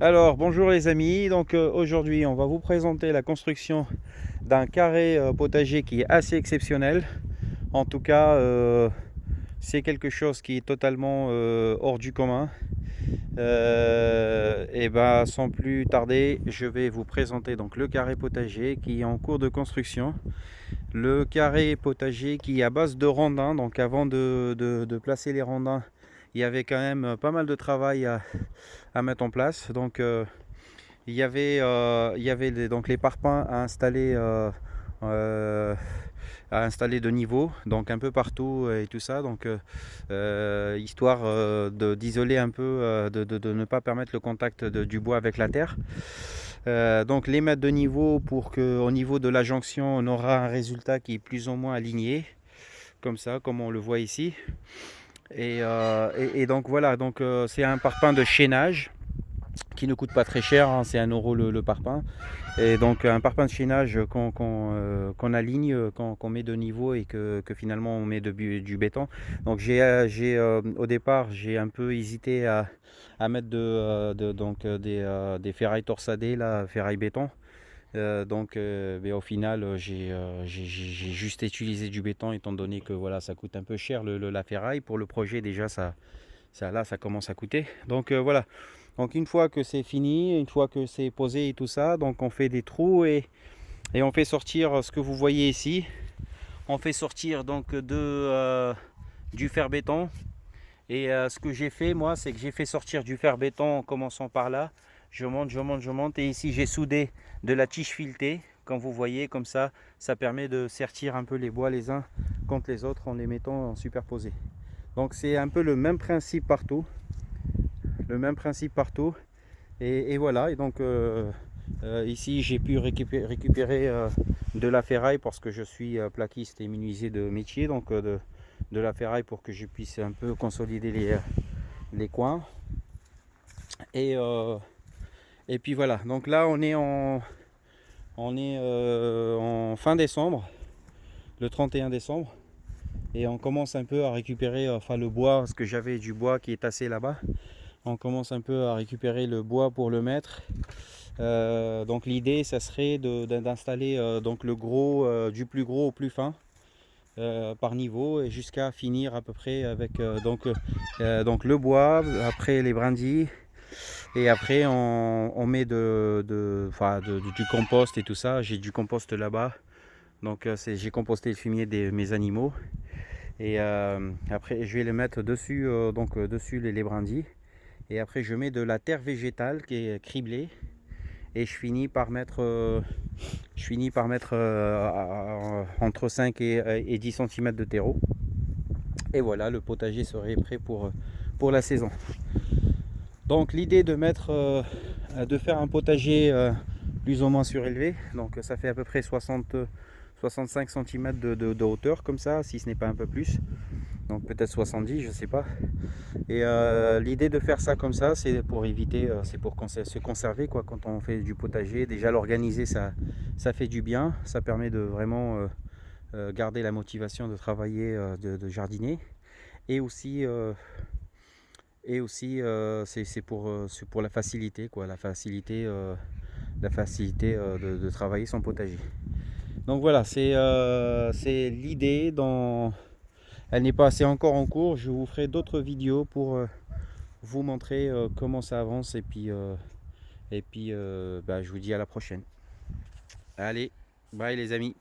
Alors bonjour les amis, donc aujourd'hui on va vous présenter la construction d'un carré potager qui est assez exceptionnel. En tout cas c'est quelque chose qui est totalement hors du commun. Et ben sans plus tarder, je vais vous présenter donc le carré potager qui est en cours de construction. Le carré potager qui est à base de rondins, donc avant de placer les rondins, il y avait quand même pas mal de travail à mettre en place. Donc il y avait donc les parpaings euh, à installer de niveau, donc un peu partout et tout ça, donc histoire d'isoler un peu, de ne pas permettre le contact du bois avec la terre. Donc les mettre de niveau pour qu'au niveau de la jonction, on aura un résultat qui est plus ou moins aligné, comme ça, comme on le voit ici. Et donc voilà, donc c'est un parpaing de chaînage qui ne coûte pas très cher, hein, c'est 1 € le parpaing. Et donc un parpaing de chaînage qu'on aligne, qu'on met de niveau et que finalement on met du béton. Donc au départ j'ai un peu hésité à mettre des ferrailles torsadées, là, ferrailles béton. Mais au final j'ai juste utilisé du béton étant donné que voilà, ça coûte un peu cher la ferraille. Pour le projet déjà ça commence à coûter. Donc voilà. Donc une fois que c'est fini, une fois que c'est posé et tout ça, donc on fait des trous et on fait sortir ce que vous voyez ici. On fait sortir donc du fer béton. Et ce que j'ai fait moi, c'est que j'ai fait sortir du fer béton en commençant par là. Je monte, je monte, je monte. Et ici j'ai soudé de la tige filetée. Comme vous voyez, comme ça permet de sertir un peu les bois les uns contre les autres en les mettant en superposé. Donc c'est un peu le même principe partout. Le même principe partout. Et voilà, et donc ici j'ai pu récupérer de la ferraille parce que je suis plaquiste et menuisier de métier, donc de la ferraille pour que je puisse un peu consolider les coins. Et, euh, et puis voilà, donc là on est en fin décembre, le 31 décembre, et on commence un peu à récupérer enfin le bois, parce que j'avais du bois qui est tassé là-bas. On commence un peu à récupérer le bois pour le mettre. Donc l'idée ça serait d'installer donc le gros, du plus gros au plus fin, par niveau, et jusqu'à finir à peu près avec donc le bois, après les brindilles, et après on met du compost et tout ça. J'ai du compost là-bas, donc j'ai composté le fumier de mes animaux, et après je vais le mettre dessus, dessus les brindilles, et après je mets de la terre végétale qui est criblée, et je finis par mettre entre 5 et 10 cm de terreau. Et voilà, le potager serait prêt pour la saison. Donc l'idée de faire un potager plus ou moins surélevé, donc ça fait à peu près 65 cm de hauteur, comme ça, si ce n'est pas un peu plus. Donc peut-être 70, je sais pas. Et l'idée de faire ça comme ça, c'est pour éviter, c'est pour se conserver quoi, quand on fait du potager. Déjà l'organiser, ça fait du bien, ça permet de vraiment garder la motivation de travailler, de jardiner. Et aussi, c'est pour la facilité, quoi, la facilité de travailler son potager. Donc voilà, c'est l'idée. Elle n'est pas assez encore en cours. Je vous ferai d'autres vidéos pour vous montrer comment ça avance, et puis je vous dis à la prochaine. Allez, bye les amis.